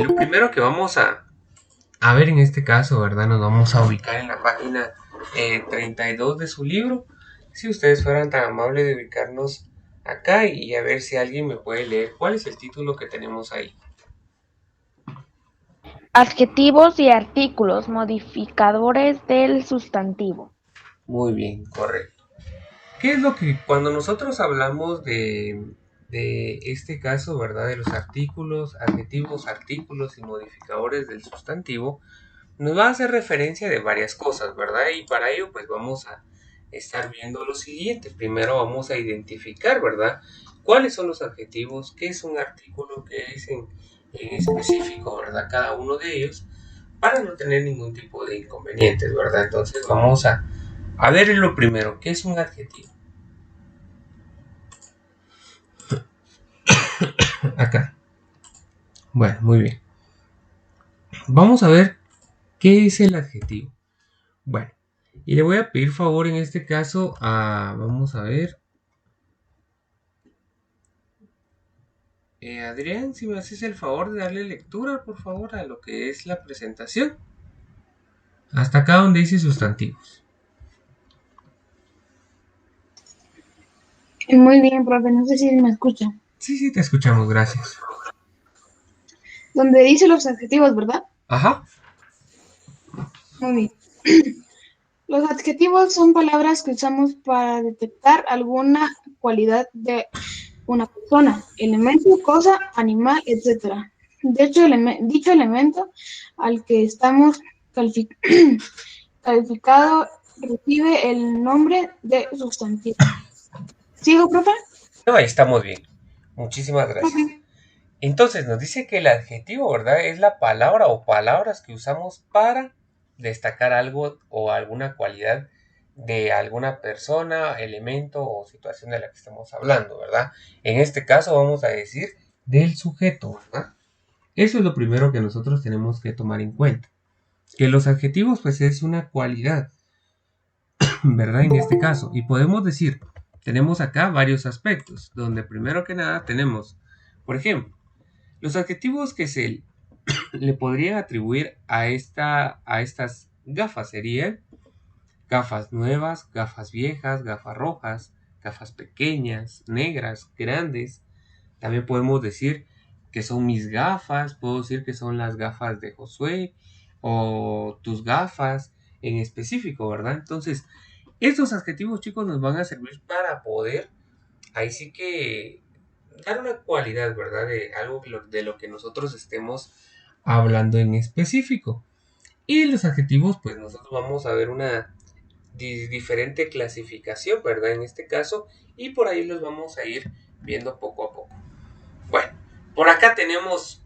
Lo primero que vamos a ver en este caso, ¿verdad? Nos vamos a ubicar en la página 32 de su libro. Si ustedes fueran tan amables de ubicarnos acá y a ver si alguien me puede leer cuál es el título que tenemos ahí. Adjetivos y artículos, modificadores del sustantivo. Muy bien, correcto. ¿Qué es lo que cuando nosotros hablamos de este caso, ¿verdad? De los artículos, adjetivos, artículos y modificadores del sustantivo, nos va a hacer referencia de varias cosas, ¿verdad? Y para ello, pues vamos a estar viendo lo siguiente. Primero vamos a identificar, ¿verdad? ¿Cuáles son los adjetivos? ¿Qué es un artículo? ¿Qué es en específico, ¿verdad? Cada uno de ellos, para no tener ningún tipo de inconvenientes, ¿verdad? Entonces vamos a ver lo primero, ¿qué es un adjetivo? Acá. Bueno, muy bien. Vamos a ver qué es el adjetivo. Bueno, y le voy a pedir favor en este caso a, vamos a ver, Adrián, si me haces el favor de darle lectura, por favor, a lo que es la presentación. Hasta acá donde dice sustantivos. Muy bien, profe, no sé si me escucha. Sí, sí, te escuchamos, gracias. Donde dice los adjetivos, ¿verdad? Ajá, Muy bien. Los adjetivos son palabras que usamos para detectar alguna cualidad de una persona, elemento, cosa, animal, etc. Dicho elemento al que estamos calific- calificado recibe el nombre de sustantivo. ¿Sigo, profe? no, ahí estamos bien. Muchísimas Ok. gracias. Entonces nos dice que el adjetivo, ¿verdad? Es la palabra o palabras que usamos para destacar algo o alguna cualidad de alguna persona, elemento o situación de la que estamos hablando, ¿verdad? En este caso vamos a decir del sujeto, ¿verdad? Eso es lo primero que nosotros tenemos que tomar en cuenta. Que los adjetivos pues es una cualidad, ¿verdad? En este caso. Y podemos decir, tenemos acá varios aspectos, donde primero que nada tenemos, por ejemplo, los adjetivos que se le podrían atribuir a estas gafas serían gafas nuevas, gafas viejas, gafas rojas, gafas pequeñas, negras, grandes. También podemos decir que son mis gafas, puedo decir que son las gafas de Josué o tus gafas en específico, ¿verdad? Entonces, estos adjetivos, chicos, nos van a servir para poder, ahí sí que, dar una cualidad, ¿verdad? De algo de lo que nosotros estemos hablando en específico. Y los adjetivos, pues nosotros vamos a ver una diferente clasificación, ¿verdad? En este caso, y por ahí los vamos a ir viendo poco a poco. Bueno, por acá tenemos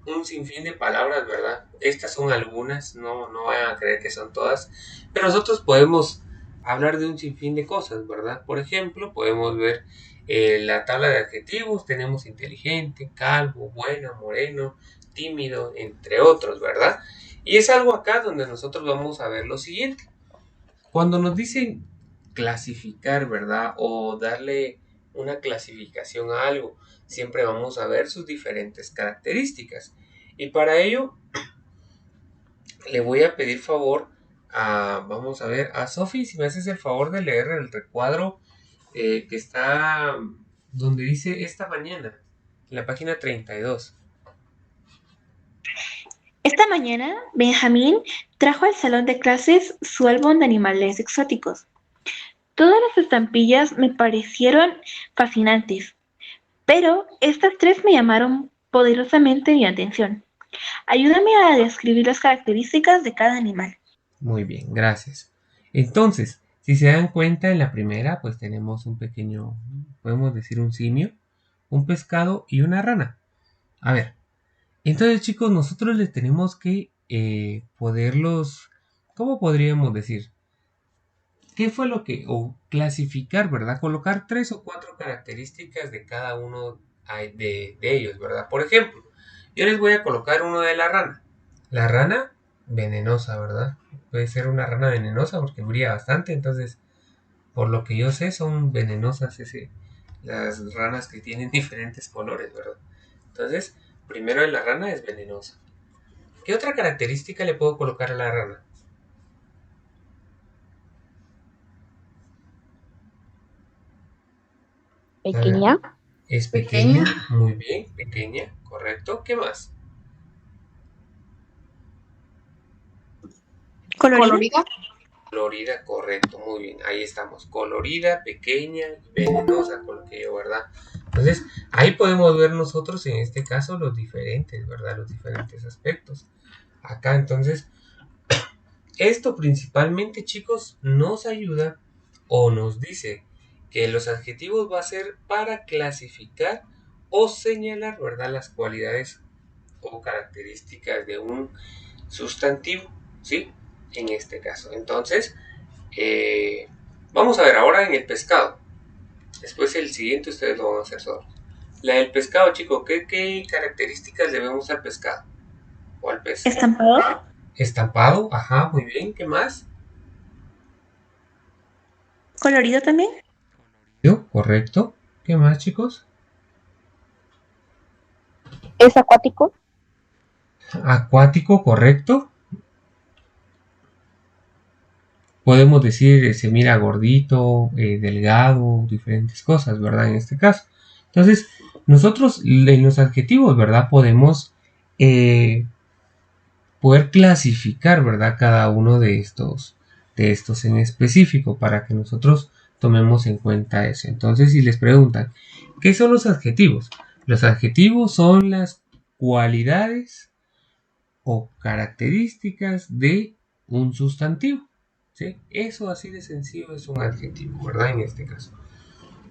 un sinfín de palabras, ¿verdad? Estas son algunas, no vayan a creer que son todas, pero nosotros podemos hablar de un sinfín de cosas, ¿verdad? Por ejemplo, podemos ver la tabla de adjetivos, tenemos inteligente, calvo, bueno, moreno, tímido, entre otros, ¿verdad? Y es algo acá donde nosotros vamos a ver lo siguiente. Cuando nos dicen clasificar, ¿verdad? O darle una clasificación a algo, siempre vamos a ver sus diferentes características. Y para ello le voy a pedir favor a, vamos a ver, a Sofi, si me haces el favor de leer el recuadro que está donde dice esta mañana, en la página 32. Esta mañana, Benjamín trajo al salón de clases su álbum de animales exóticos. Todas las estampillas me parecieron fascinantes, pero estas tres me llamaron poderosamente mi atención. Ayúdame a describir las características de cada animal. Muy bien, gracias. Entonces, si se dan cuenta, en la primera, pues tenemos un pequeño, podemos decir un simio, un pescado y una rana. A ver, entonces chicos, nosotros les tenemos que poderlos, ¿cómo podríamos decir? ¿Qué fue lo que, o clasificar, ¿verdad? Colocar tres o cuatro características de cada uno de ellos, ¿verdad? Por ejemplo, yo les voy a colocar uno de la rana. La rana venenosa, ¿verdad? Puede ser una rana venenosa porque brilla bastante, entonces, por lo que yo sé, son venenosas las ranas que tienen diferentes colores, ¿verdad? Entonces, primero de la rana es venenosa. ¿Qué otra característica le puedo colocar a la rana? Pequeña. Es pequeña, muy bien, pequeña, correcto. ¿Qué más? Colorida. Colorida, correcto, muy bien, ahí estamos. Colorida, pequeña, venenosa, con lo que yo, ¿verdad? Entonces, ahí podemos ver nosotros en este caso los diferentes, ¿verdad? Los diferentes aspectos. Acá, entonces, esto principalmente, chicos, nos ayuda o nos dice que los adjetivos va a ser para clasificar o señalar, ¿verdad? Las cualidades o características de un sustantivo, ¿sí? En este caso. Entonces, vamos a ver ahora en el pescado. Después el siguiente ustedes lo van a hacer solos. La del pescado, chicos, ¿qué características le vemos al pescado? ¿O al pez? Estampado. Estampado, ajá, muy bien. ¿Qué más? Colorido también. Correcto. ¿Qué más, chicos? Es acuático. Acuático, correcto. Podemos decir, se mira gordito, delgado, diferentes cosas, ¿verdad? En este caso. Entonces, nosotros en los adjetivos, ¿verdad? Podemos poder clasificar, ¿verdad? Cada uno de estos en específico para que nosotros tomemos en cuenta eso. Entonces, si les preguntan, ¿qué son los adjetivos? Los adjetivos son las cualidades o características de un sustantivo. ¿Sí? Eso así de sencillo es un adjetivo, ¿verdad? En este caso.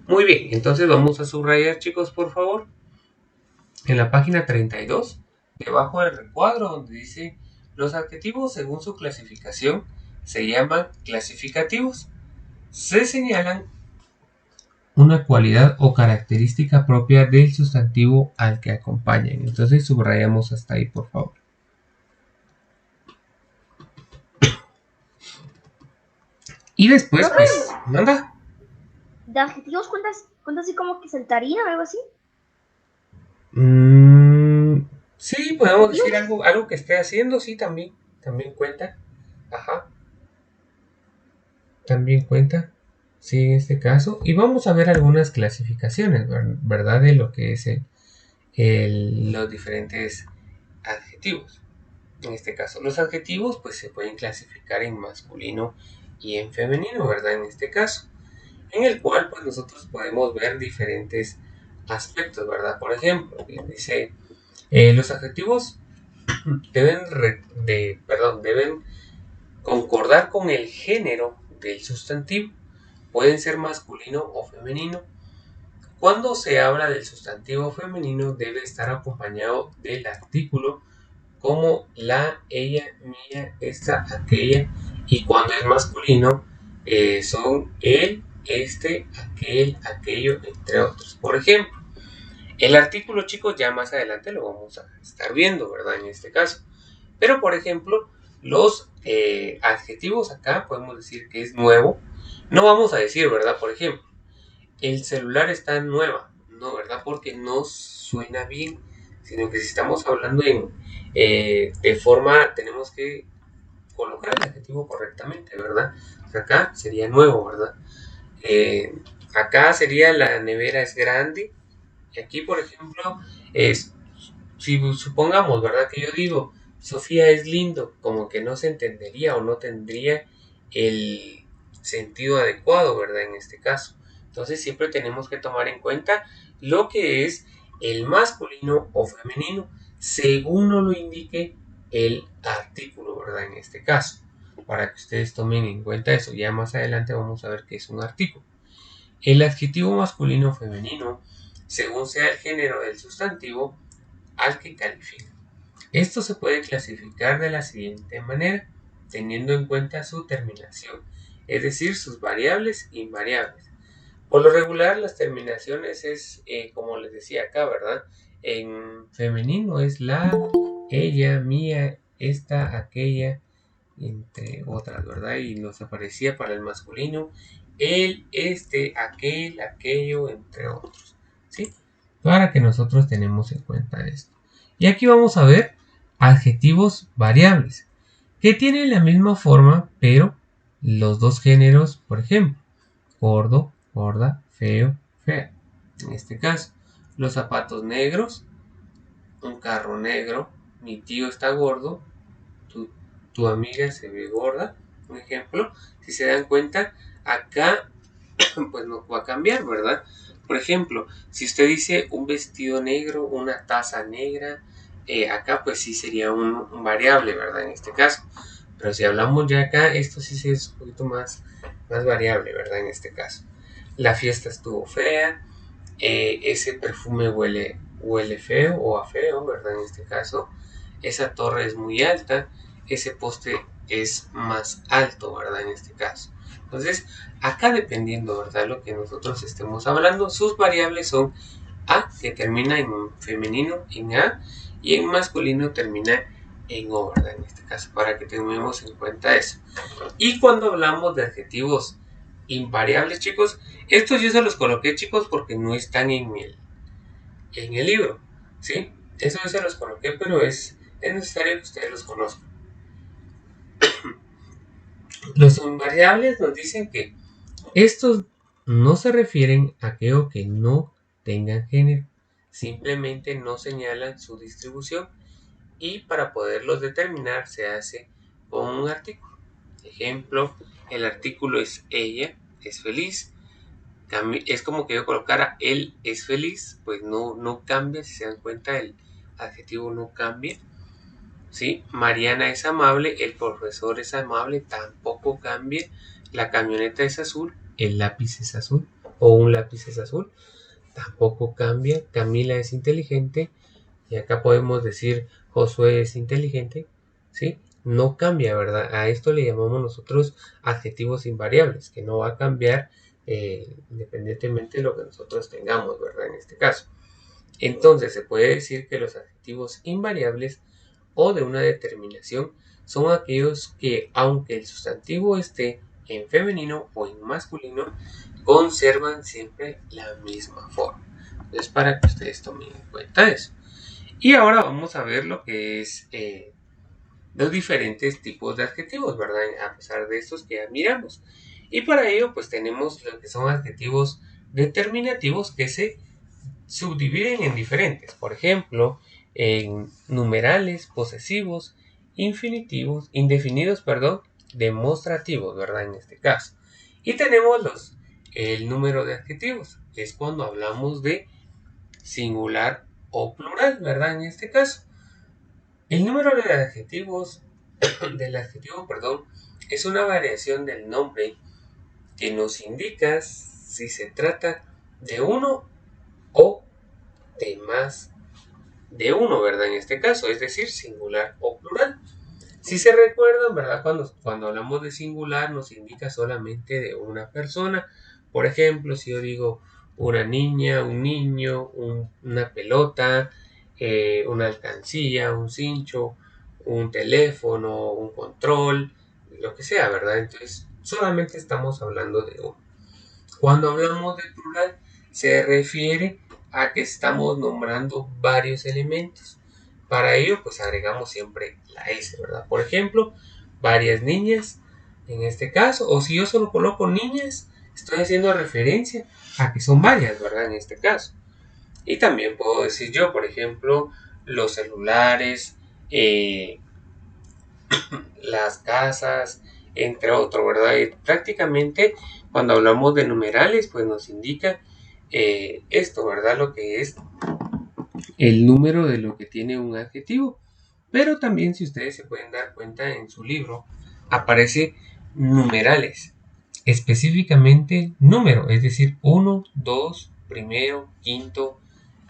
Muy bien, entonces vamos a subrayar, chicos, por favor. En la página 32, debajo del recuadro donde dice los adjetivos según su clasificación se llaman clasificativos. Se señalan una cualidad o característica propia del sustantivo al que acompañan. Entonces subrayamos hasta ahí, por favor. Y después, pues, manda. ¿De adjetivos cuentas así como que saltaría o algo así? Sí, podemos decir algo que esté haciendo, sí, también cuenta. Ajá. También cuenta, sí, en este caso. Y vamos a ver algunas clasificaciones, ¿verdad? De lo que es los diferentes adjetivos. En este caso, los adjetivos pues se pueden clasificar en masculino y en femenino, ¿verdad? En este caso, en el cual pues nosotros podemos ver diferentes aspectos, ¿verdad? Por ejemplo, dice, los adjetivos deben concordar con el género del sustantivo. Pueden ser masculino o femenino. Cuando se habla del sustantivo femenino debe estar acompañado del artículo como la, ella, mía, esta, aquella. Y cuando es masculino son él, este, aquel, aquello, entre otros. Por ejemplo, el artículo, chicos, ya más adelante lo vamos a estar viendo, ¿verdad? En este caso. Pero, por ejemplo, los adjetivos acá podemos decir que es nuevo. No vamos a decir, ¿verdad? Por ejemplo, el celular está nueva, ¿no? ¿Verdad? Porque no suena bien, sino que si estamos hablando de forma, tenemos que colocar el adjetivo correctamente, ¿verdad? Acá sería nuevo, ¿verdad? Acá sería la nevera es grande. Y aquí, por ejemplo, si supongamos, ¿verdad? Que yo digo, Sofía es lindo, como que no se entendería o no tendría el sentido adecuado, ¿verdad? En este caso. Entonces siempre tenemos que tomar en cuenta lo que es el masculino o femenino, según nos lo indique el artículo, ¿verdad? En este caso, para que ustedes tomen en cuenta eso. Ya más adelante vamos a ver qué es un artículo. El adjetivo masculino o femenino, según sea el género del sustantivo al que califica. Esto se puede clasificar de la siguiente manera, teniendo en cuenta su terminación, es decir, sus variables e invariables. Por lo regular, las terminaciones es, como les decía acá, ¿verdad? En femenino es la, ella, mía, esta, aquella, entre otras, ¿verdad? Y nos aparecía para el masculino el, este, aquel, aquello, entre otros, ¿sí? Para que nosotros tenemos en cuenta esto. Y aquí vamos a ver adjetivos variables, que tienen la misma forma, pero los dos géneros, por ejemplo, gordo, gorda, feo, fea. En este caso, los zapatos negros, un carro negro, mi tío está gordo, tu amiga se ve gorda, un ejemplo. Si se dan cuenta, acá pues no va a cambiar, ¿verdad? Por ejemplo, si usted dice un vestido negro, una taza negra, acá pues sí sería un variable, ¿verdad? En este caso. Pero si hablamos ya acá, esto sí es un poquito más variable, ¿verdad? En este caso. La fiesta estuvo fea, ese perfume huele feo o a feo, ¿verdad? En este caso. Esa torre es muy alta, ese poste es más alto, ¿verdad? En este caso. Entonces, acá dependiendo, ¿verdad? Lo que nosotros estemos hablando, sus variables son A, que termina en femenino en A, y en masculino termina en O, ¿verdad? En este caso, para que tengamos en cuenta eso. Y cuando hablamos de adjetivos invariables, chicos, estos yo se los coloqué, chicos, porque no están en el libro, ¿sí? Eso yo se los coloqué, pero es necesario que ustedes los conozcan. Los invariables nos dicen que estos no se refieren a aquello que no tengan género, simplemente no señalan su distribución y para poderlos determinar se hace con un artículo. Ejemplo, el artículo es ella, es feliz. Es como que yo colocara él es feliz, pues no cambia, si se dan cuenta el adjetivo no cambia. ¿Sí? Mariana es amable, el profesor es amable, tampoco cambia. La camioneta es azul, el lápiz es azul o un lápiz es azul, tampoco cambia. Camila es inteligente y acá podemos decir Josué es inteligente, ¿sí? No cambia, ¿verdad? A esto le llamamos nosotros adjetivos invariables, que no va a cambiar independientemente de lo que nosotros tengamos, ¿verdad? En este caso. Entonces se puede decir que los adjetivos invariables o de una determinación son aquellos que, aunque el sustantivo esté en femenino o en masculino, conservan siempre la misma forma. Entonces, para que ustedes tomen en cuenta eso. Y ahora vamos a ver lo que es los diferentes tipos de adjetivos, ¿verdad? A pesar de estos que ya miramos. Y para ello, pues tenemos lo que son adjetivos determinativos que se subdividen en diferentes. Por ejemplo, en numerales, posesivos, infinitivos, indefinidos, demostrativos, ¿verdad? En este caso. Y tenemos el número de adjetivos, que es cuando hablamos de singular o plural, ¿verdad? En este caso. El número de adjetivos, es una variación del nombre que nos indica si se trata de uno o de más de uno, ¿verdad? En este caso, es decir, singular o plural. Si se recuerdan, ¿verdad? Cuando hablamos de singular nos indica solamente de una persona. Por ejemplo, si yo digo una niña, un niño, una pelota, una alcancía, un cincho, un teléfono, un control, lo que sea, ¿verdad? Entonces, solamente estamos hablando de uno. Cuando hablamos de plural, se refiere a que estamos nombrando varios elementos. Para ello, pues agregamos siempre la S, ¿verdad? Por ejemplo, varias niñas, en este caso, o si yo solo coloco niñas, estoy haciendo referencia a que son varias, ¿verdad? En este caso. Y también puedo decir yo, por ejemplo, los celulares, las casas, entre otros, ¿verdad? Y prácticamente cuando hablamos de numerales, pues nos indica esto, ¿verdad? Lo que es el número de lo que tiene un adjetivo. Pero también, si ustedes se pueden dar cuenta en su libro, aparece numerales, específicamente número, es decir, 1, 2, primero, quinto,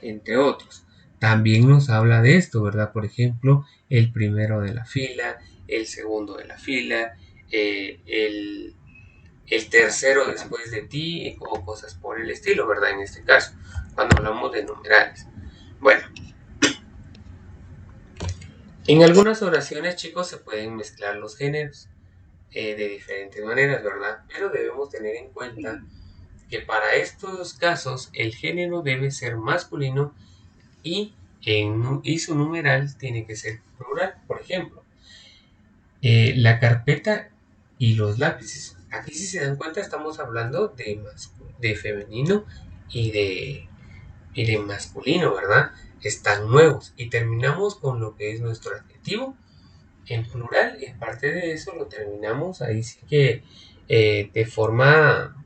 entre otros. También nos habla de esto, ¿verdad? Por ejemplo, el primero de la fila, el segundo de la fila, el tercero después de ti, o cosas por el estilo, ¿verdad? En este caso, cuando hablamos de numerales. Bueno, en algunas oraciones, chicos, se pueden mezclar los géneros de diferentes maneras, ¿verdad? Pero debemos tener en cuenta que para estos casos el género debe ser masculino y y su numeral tiene que ser plural. Por ejemplo, la carpeta y los lápices. Aquí, si se dan cuenta, estamos hablando de femenino y de masculino, ¿verdad? Están nuevos. Y terminamos con lo que es nuestro adjetivo en plural, y aparte de eso lo terminamos ahí sí que de forma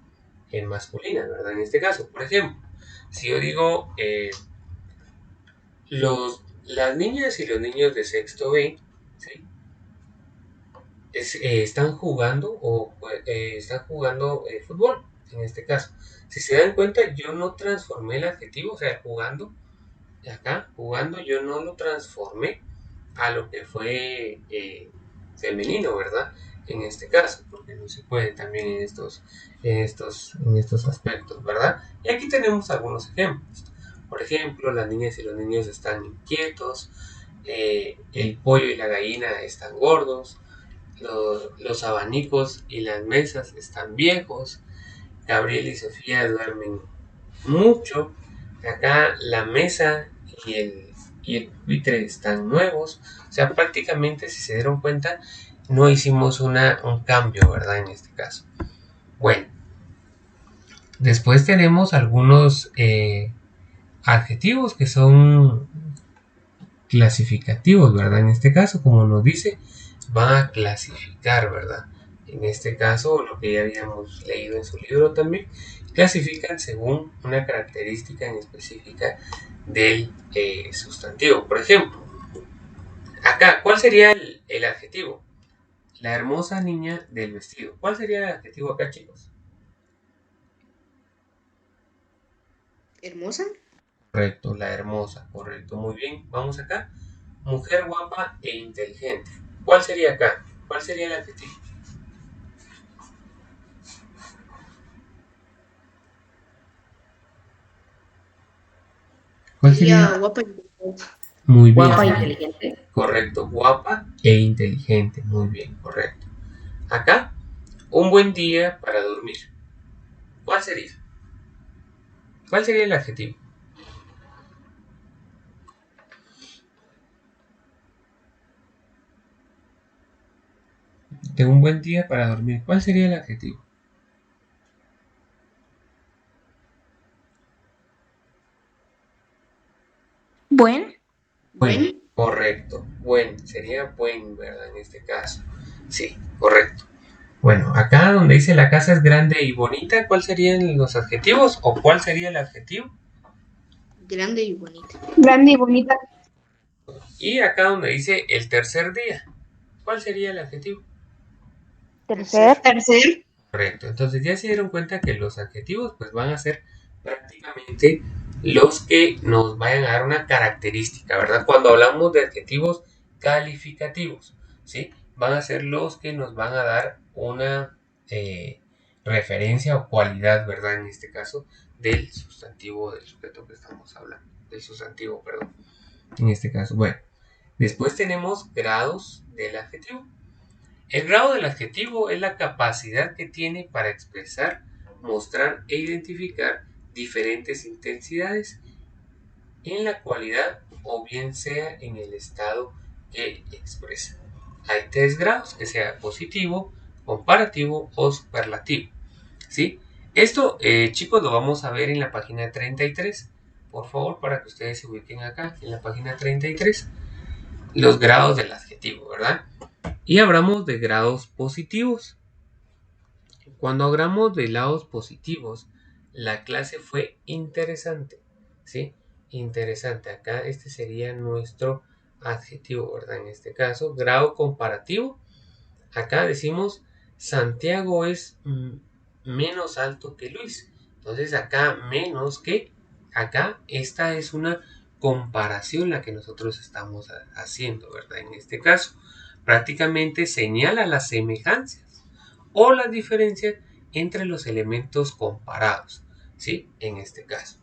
masculina, ¿verdad? En este caso, por ejemplo, si yo digo las niñas y los niños de sexto B, ¿sí? Están jugando fútbol, en este caso. Si se dan cuenta, yo no transformé el adjetivo, o sea, jugando yo no lo transformé a lo que fue femenino, ¿verdad? En este caso, porque no se puede también en estos aspectos, ¿verdad? Y aquí tenemos algunos ejemplos. Por ejemplo, las niñas y los niños están inquietos, el pollo y la gallina están gordos, los abanicos y las mesas están viejos, Gabriel y Sofía duermen mucho, acá la mesa y el pupitre están nuevos. O sea, prácticamente, si se dieron cuenta, no hicimos un cambio, ¿verdad? En este caso. Bueno, después tenemos algunos adjetivos que son clasificativos, ¿verdad? En este caso, como nos dice, van a clasificar, ¿verdad? En este caso, lo que ya habíamos leído en su libro también, clasifican según una característica en específica del sustantivo. Por ejemplo, acá, ¿cuál sería el adjetivo? La hermosa niña del vestido. ¿Cuál sería el adjetivo acá, chicos? ¿Hermosa? Correcto, la hermosa, correcto, muy bien. Vamos acá. Mujer guapa e inteligente. ¿Cuál sería acá? ¿Cuál sería el adjetivo? ¿Cuál sería? Guapa e inteligente. Muy bien. Guapa e inteligente. Correcto, guapa e inteligente. Muy bien, correcto. Acá, un buen día para dormir. ¿Cuál sería? ¿Cuál sería el adjetivo? De un buen día para dormir. ¿Cuál sería el adjetivo? Buen. Buen, correcto. Buen, sería buen, ¿verdad? En este caso. Sí, correcto. Bueno, acá donde dice la casa es grande y bonita, ¿cuál serían los adjetivos o cuál sería el adjetivo? Grande y bonita. Grande y bonita. Y acá donde dice el tercer día, ¿cuál sería el adjetivo? Tercer. Tercer. Correcto. Entonces ya se dieron cuenta que los adjetivos pues van a ser prácticamente los que nos vayan a dar una característica, ¿verdad? Cuando hablamos de adjetivos calificativos, ¿sí? Van a ser los que nos van a dar una referencia o cualidad, ¿verdad? En este caso, del sustantivo, del sujeto que estamos hablando. Del sustantivo, perdón. En este caso, bueno. Después tenemos grados del adjetivo. El grado del adjetivo es la capacidad que tiene para expresar, mostrar e identificar diferentes intensidades en la cualidad o bien sea en el estado que expresa. Hay 3 grados, que sea positivo, comparativo o superlativo. ¿Sí? Esto, chicos, lo vamos a ver en la página 33. Por favor, para que ustedes se ubiquen acá, en la página 33, los grados del adjetivo, ¿verdad? Y hablamos de grados positivos. Cuando hablamos de grados positivos, la clase fue interesante, ¿sí? Interesante. Acá este sería nuestro adjetivo, ¿verdad? En este caso, grado comparativo. Acá decimos Santiago es menos alto que Luis. Entonces acá menos que, acá esta es una comparación la que nosotros estamos haciendo, ¿verdad? En este caso, prácticamente señala las semejanzas o las diferencias entre los elementos comparados, ¿sí? En este caso.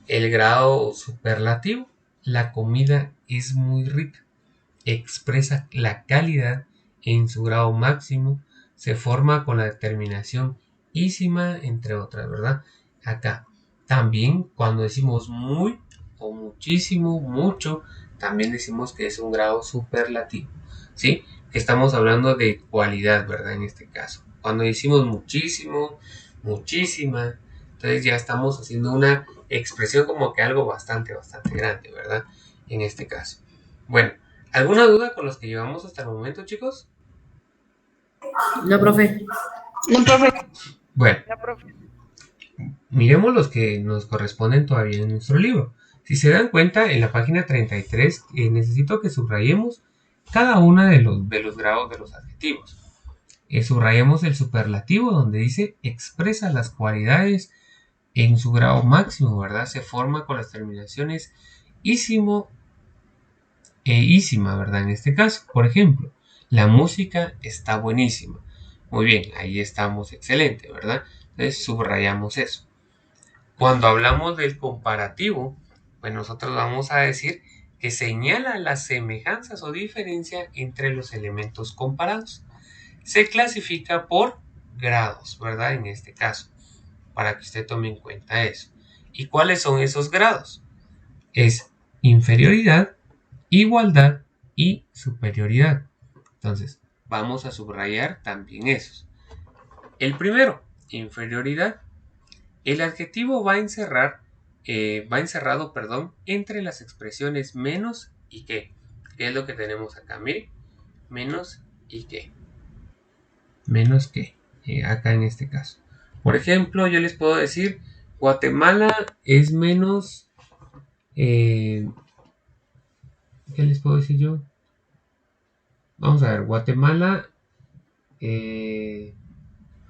El grado superlativo, la comida es muy rica, expresa la calidad en su grado máximo, se forma con la determinación ísima, entre otras, ¿verdad? Acá también cuando decimos muy, o muchísimo, mucho, también decimos que es un grado superlativo, ¿sí? Estamos hablando de cualidad, ¿verdad? En este caso. Cuando decimos muchísimo, muchísima, entonces ya estamos haciendo una expresión como que algo bastante grande, ¿verdad? En este caso. Bueno, ¿alguna duda con los que llevamos hasta el momento, chicos? No, profe. No, profe. Bueno, No, profe. miremos los que nos corresponden todavía en nuestro libro. Si se dan cuenta, en la página 33 necesito que subrayemos cada uno de los grados de los adjetivos. Subrayemos el superlativo donde dice expresa las cualidades en su grado máximo, ¿verdad? Se forma con las terminaciones ísimo e ísima, ¿verdad? En este caso, por ejemplo, la música está buenísima. Muy bien, ahí estamos, excelente, ¿verdad? Entonces subrayamos eso. Cuando hablamos del comparativo, pues nosotros vamos a decir que señala las semejanzas o diferencia entre los elementos comparados. Se clasifica por grados, ¿verdad? En este caso, para que usted tome en cuenta eso. ¿Y cuáles son esos grados? Es inferioridad, igualdad y superioridad. Entonces, vamos a subrayar también esos. El primero, inferioridad. El adjetivo va encerrado, entre las expresiones menos y que. ¿Qué es lo que tenemos acá? Mire, menos y que. Menos que, acá en este caso. Por ejemplo, yo les puedo decir, Guatemala es menos, ¿qué les puedo decir yo? Vamos a ver, Guatemala,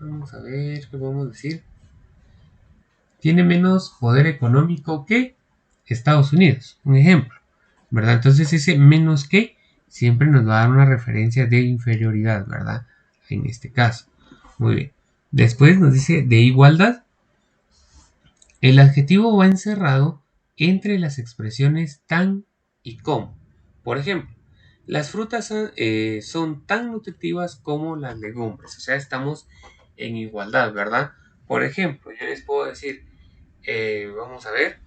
vamos a ver, ¿qué podemos decir? Tiene menos poder económico que Estados Unidos, un ejemplo, ¿verdad? Entonces ese menos que siempre nos va a dar una referencia de inferioridad, ¿verdad? En este caso. Muy bien. Después nos dice de igualdad. El adjetivo va encerrado entre las expresiones tan y como. Por ejemplo, las frutas son tan nutritivas como las legumbres. O sea, estamos en igualdad, ¿verdad? Por ejemplo, yo les puedo decir, vamos a ver,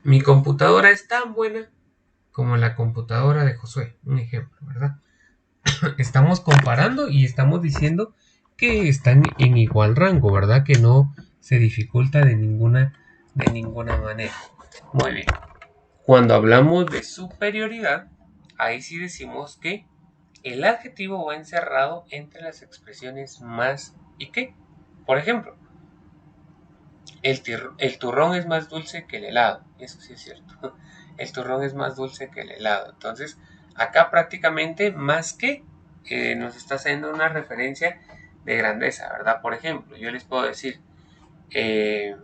mi computadora es tan buena como la computadora de Josué. Un ejemplo, ¿verdad? Estamos comparando y estamos diciendo que están en igual rango, ¿verdad? Que no se dificulta de ninguna manera. Muy bien. Cuando hablamos de superioridad, ahí sí decimos que el adjetivo va encerrado entre las expresiones más y que. Por ejemplo, el turrón es más dulce que el helado. Eso sí es cierto. El turrón es más dulce que el helado. Entonces, acá prácticamente más que nos está haciendo una referencia de grandeza, ¿verdad? Por ejemplo, yo les puedo decir, ¿qué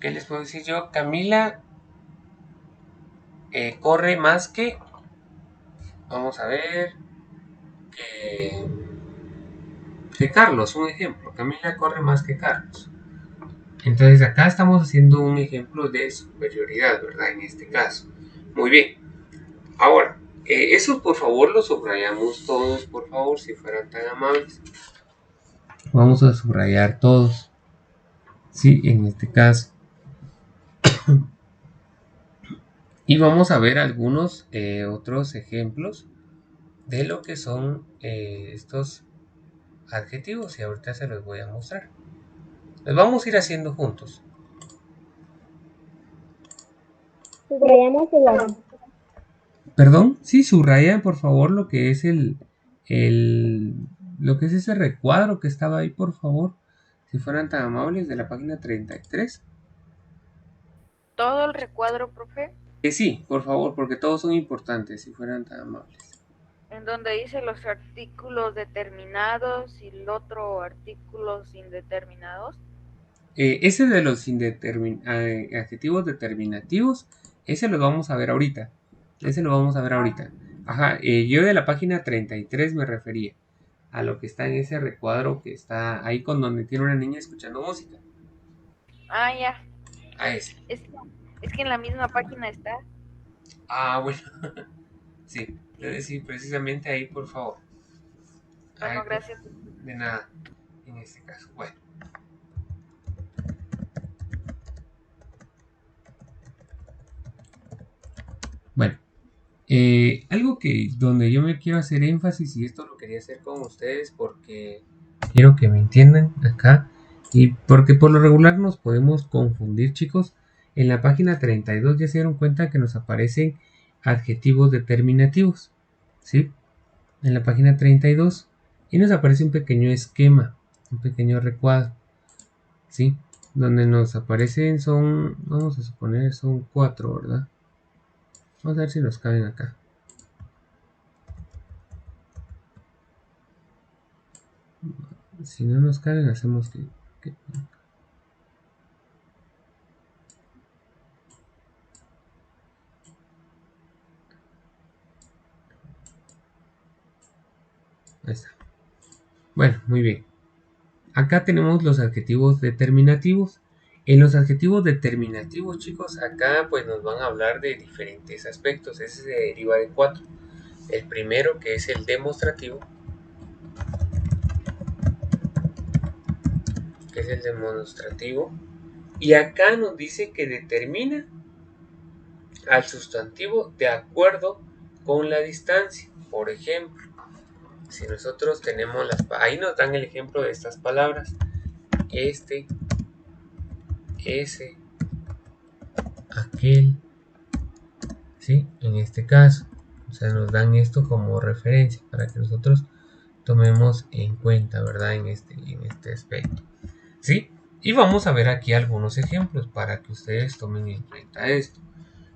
les puedo decir yo? Camila corre más que, vamos a ver, que Carlos, un ejemplo. Camila corre más que Carlos. Entonces acá estamos haciendo un ejemplo de superioridad, ¿verdad? En este caso. Muy bien. Ahora, eso por favor lo subrayamos todos, por favor, si fueran tan amables. Vamos a subrayar todos. Sí, en este caso. Y vamos a ver algunos otros ejemplos de lo que son estos adjetivos y ahorita se los voy a mostrar. Los vamos a ir haciendo juntos. Subrayamos el orden. Perdón, sí, subraya por favor lo que es lo que es ese recuadro que estaba ahí, por favor, si fueran tan amables, de la página 33. Todo el recuadro, profe, Sí, por favor, porque todos son importantes, si fueran tan amables. en donde dice los artículos determinados y el otro artículos indeterminados. Ese de los adjetivos determinativos, ese lo vamos a ver ahorita. Ajá, yo de la página 33 me refería a lo que está en ese recuadro que está ahí con donde tiene una niña escuchando música. Ah, ya. A ese. Es que en la misma página está. Ah, bueno. Sí, entonces sí, precisamente ahí, por favor. Bueno, Ahí, gracias. de nada, en este caso. Bueno. Algo que donde yo me quiero hacer énfasis, y esto lo quería hacer con ustedes porque quiero que me entiendan acá, y porque por lo regular nos podemos confundir, chicos. En la página 32 ya se dieron cuenta que nos aparecen adjetivos determinativos, ¿sí? En la página 32, y nos aparece un pequeño esquema, un pequeño recuadro, ¿sí? Donde nos aparecen son, vamos a suponer, son 4, ¿verdad? Vamos a ver si nos caben acá. Si no nos caben, hacemos que ahí está. Bueno, muy bien. Acá tenemos los adjetivos determinativos. En los adjetivos determinativos, chicos, acá pues nos van a hablar de diferentes aspectos. Ese se deriva de 4. El primero, que es el demostrativo, y acá nos dice que determina al sustantivo de acuerdo con la distancia. Por ejemplo, si nosotros tenemos ahí nos dan el ejemplo de estas palabras: este, ese, aquel, ¿sí? En este caso, o sea, nos dan esto como referencia para que nosotros tomemos en cuenta, ¿verdad? En este aspecto, ¿sí? Y vamos a ver aquí algunos ejemplos para que ustedes tomen en cuenta esto.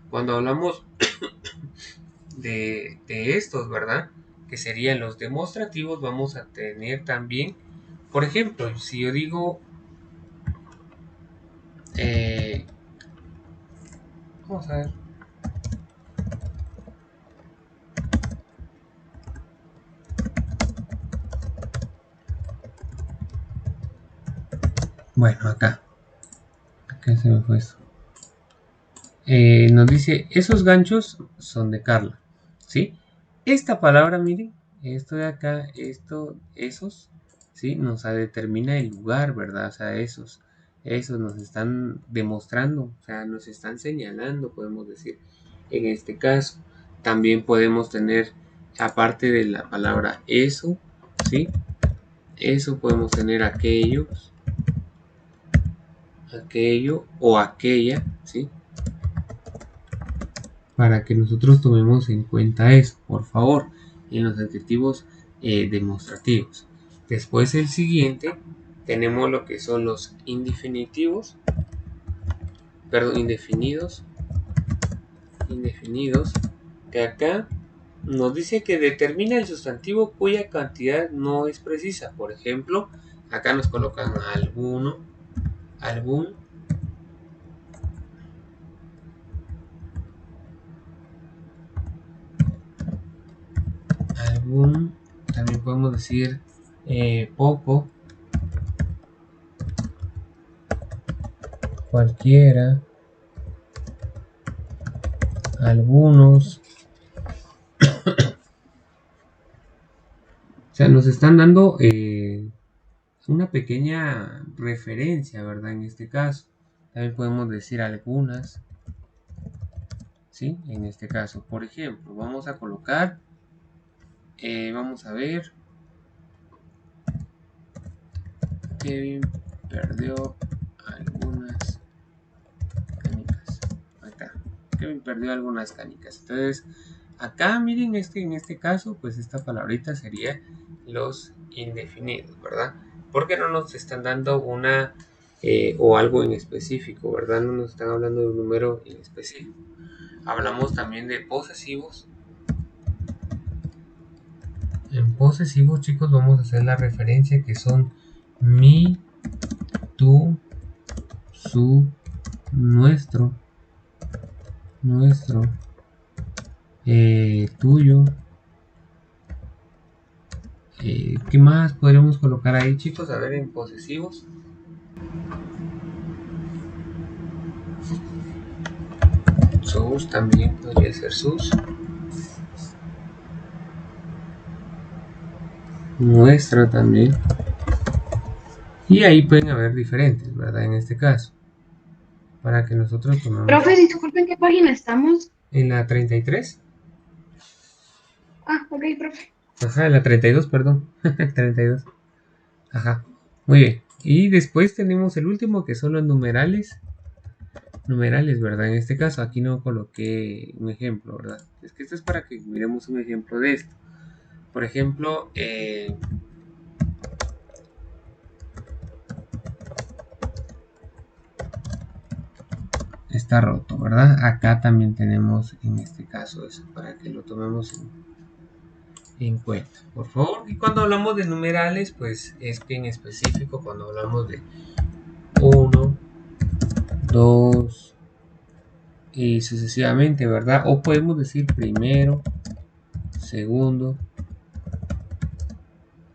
Cuando hablamos de estos, ¿verdad? Que serían los demostrativos, vamos a tener también, por ejemplo, si yo digo, vamos a ver, bueno, acá se me fue eso. Nos dice, esos ganchos son de Carla, ¿sí? Esta palabra, miren, esto de acá, esos, ¿sí? Nos determina el lugar, ¿verdad? O sea, esos nos están demostrando, o sea, nos están señalando, podemos decir. En este caso, también podemos tener, aparte de la palabra eso, ¿sí? Eso podemos tener aquello o aquella, ¿sí? Para que nosotros tomemos en cuenta eso, por favor, en los adjetivos demostrativos. Después el siguiente, tenemos lo que son los indefinidos, que acá nos dice que determina el sustantivo cuya cantidad no es precisa. Por ejemplo, acá nos colocan alguno, algún, también podemos decir poco, cualquiera, algunos. O sea, nos están dando una pequeña referencia, ¿verdad? En este caso, también podemos decir algunas, ¿sí? En este caso, por ejemplo, vamos a colocar, vamos a ver, Kevin perdió algunas canicas. Acá, Kevin perdió algunas canicas. Entonces, acá miren, en este caso, pues esta palabrita sería los indefinidos, ¿verdad? Porque no nos están dando una o algo en específico, ¿verdad? No nos están hablando de un número en específico. Hablamos también de posesivos. En posesivos, chicos, vamos a hacer la referencia que son mi, tú, su, nuestro, tuyo. ¿Qué más podríamos colocar ahí, chicos? A ver, en posesivos. Sus también podría ser sus. Nuestra también. Y ahí pueden haber diferentes, ¿verdad? En este caso. Para que nosotros tomemos... Profe, disculpen, ¿en qué página estamos? En la 33. Ah, ok, profe. Ajá, la 32, perdón. 32. Ajá, muy bien. Y después tenemos el último que son los numerales. Numerales, ¿verdad? En este caso, aquí no coloqué un ejemplo, ¿verdad? Es que esto es para que miremos un ejemplo de esto. Por ejemplo, está roto, ¿verdad? Acá también tenemos en este caso eso, para que lo tomemos en cuenta, por favor. Y cuando hablamos de numerales, pues es que en específico cuando hablamos de 1, 2 y sucesivamente, ¿verdad? O podemos decir primero, segundo,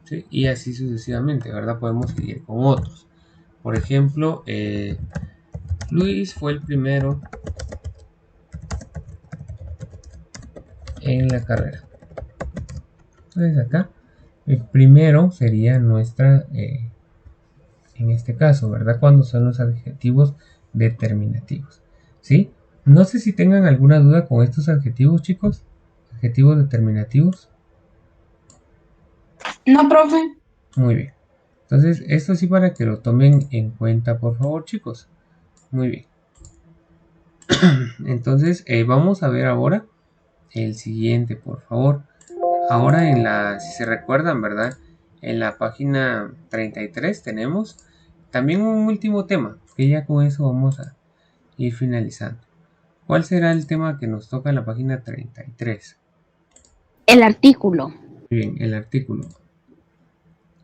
¿sí? Y así sucesivamente, ¿verdad? Podemos seguir con otros. Por ejemplo, Luis fue el primero en la carrera. Entonces acá el primero sería nuestra, en este caso, ¿verdad? Cuando son los adjetivos determinativos, ¿sí? No sé si tengan alguna duda con estos adjetivos, chicos. Adjetivos determinativos. No, profe. Muy bien. Entonces, esto sí para que lo tomen en cuenta, por favor, chicos. Muy bien. Entonces, vamos a ver ahora el siguiente, por favor. Ahora si se recuerdan, ¿verdad? En la página 33 tenemos también un último tema, que ya con eso vamos a ir finalizando. ¿Cuál será el tema que nos toca en la página 33? El artículo. Muy bien, el artículo.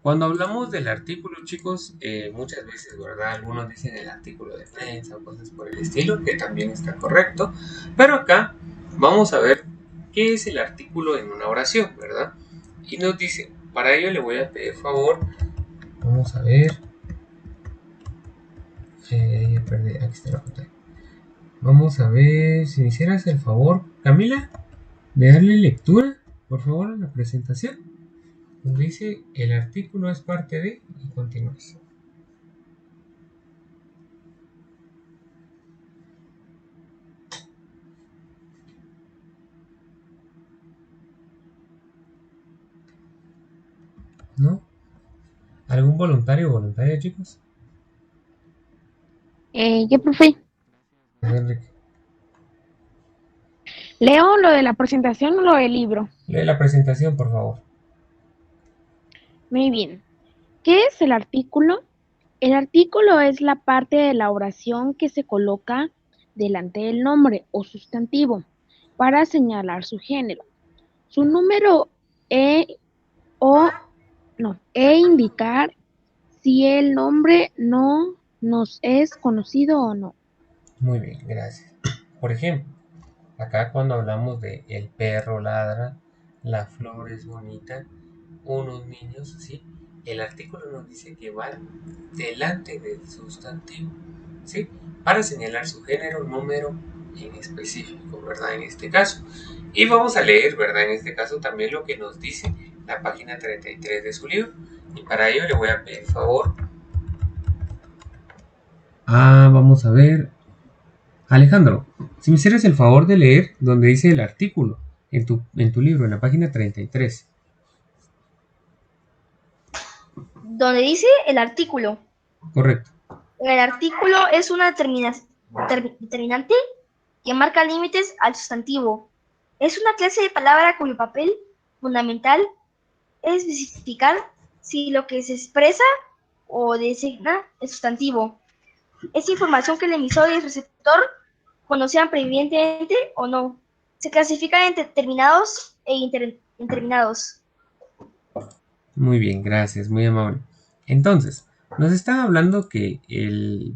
Cuando hablamos del artículo, chicos, muchas veces, ¿verdad? Algunos dicen el artículo de prensa o cosas por el estilo, que también está correcto. Pero acá vamos a ver qué es el artículo en una oración, ¿verdad? Y nos dice, para ello le voy a pedir favor, vamos a ver. Ya perdí, aquí está la pantalla. Vamos a ver si me hicieras el favor, Camila, de darle lectura, por favor, a la presentación. Nos dice, el artículo es parte de, y continúas. ¿No? ¿Algún voluntario o voluntaria, chicos? ¿Qué, profe? Enrique. ¿Leo lo de la presentación o lo del libro? Lee la presentación, por favor. Muy bien. ¿Qué es el artículo? El artículo es la parte de la oración que se coloca delante del nombre o sustantivo para señalar su género, su número e indicar si el nombre no nos es conocido o no. Muy bien, gracias. Por ejemplo, acá cuando hablamos de el perro ladra, la flor es bonita, unos niños, ¿sí? El artículo nos dice que va delante del sustantivo, ¿sí? Para señalar su género, número en específico, ¿verdad? En este caso. Y vamos a leer, ¿verdad? En este caso también lo que nos dice la página 33 de su libro. Y para ello le voy a pedir favor. Vamos a ver. Alejandro, si me hicieras el favor de leer donde dice el artículo en tu libro, en la página 33. Donde dice el artículo. Correcto. El artículo es una determinante que marca límites al sustantivo. Es una clase de palabra cuyo papel fundamental es especificar si lo que se expresa o designa es sustantivo. Es información que el emisor y el receptor conocían previamente o no. Se clasifican en determinados e indeterminados. Muy bien, gracias, muy amable. Entonces, nos está hablando que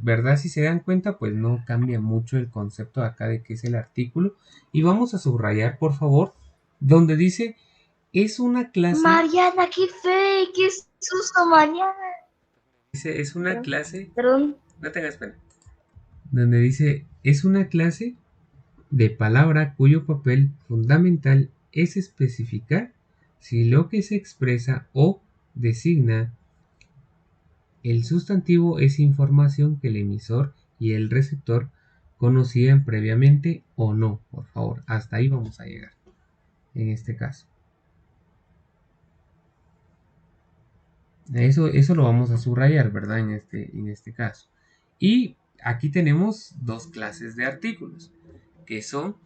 ¿verdad? Si se dan cuenta, pues no cambia mucho el concepto acá de qué es el artículo. Y vamos a subrayar, por favor, donde dice, es una clase... Mariana, qué fe, qué susto, Mariana. Dice, es una clase... Perdón. No tengas pena. Donde dice, es una clase de palabra cuyo papel fundamental es especificar si lo que se expresa o designa el sustantivo es información que el emisor y el receptor conocían previamente o no. Por favor, hasta ahí vamos a llegar en este caso. Eso lo vamos a subrayar, ¿verdad? En este caso. Y aquí tenemos dos clases de artículos, que son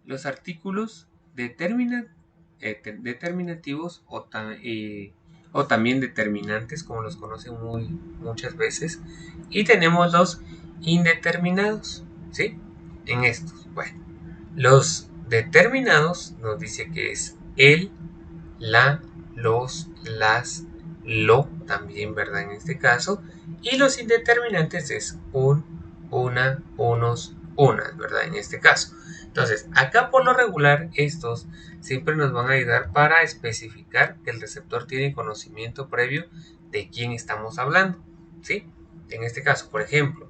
los artículos determinativos o también determinantes, como los conocen muchas veces. Y tenemos los indeterminados, ¿sí? En estos, bueno, los determinados nos dice que es el, la, los, las, lo también, ¿verdad? En este caso. Y los indeterminantes es un, una, unos, unas, ¿verdad? En este caso. Entonces, acá por lo regular, estos siempre nos van a ayudar para especificar que el receptor tiene conocimiento previo de quién estamos hablando, ¿sí? En este caso, por ejemplo,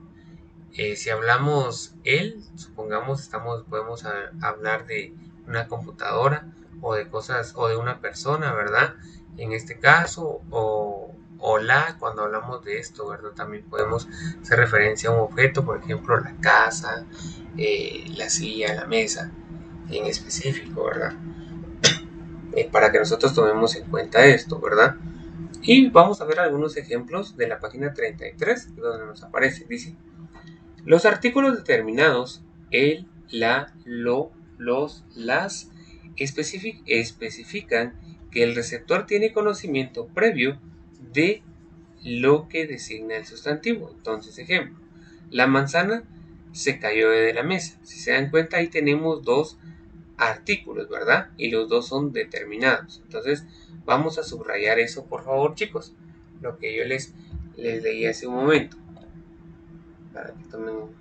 si hablamos él, supongamos podemos hablar de una computadora o de cosas o de una persona, ¿verdad? En este caso, o la, cuando hablamos de esto, ¿verdad? También podemos hacer referencia a un objeto, por ejemplo, la casa, la silla, la mesa, en específico, ¿verdad? Para que nosotros tomemos en cuenta esto, ¿verdad? Y vamos a ver algunos ejemplos de la página 33, donde nos aparece, dice: los artículos determinados, el, la, lo, los, las, especifican que el receptor tiene conocimiento previo de lo que designa el sustantivo. Entonces, ejemplo, la manzana se cayó de la mesa. Si se dan cuenta, ahí tenemos dos artículos, ¿verdad? Y los dos son determinados. Entonces, vamos a subrayar eso, por favor, chicos. Lo que yo les leí hace un momento. Para que tomen.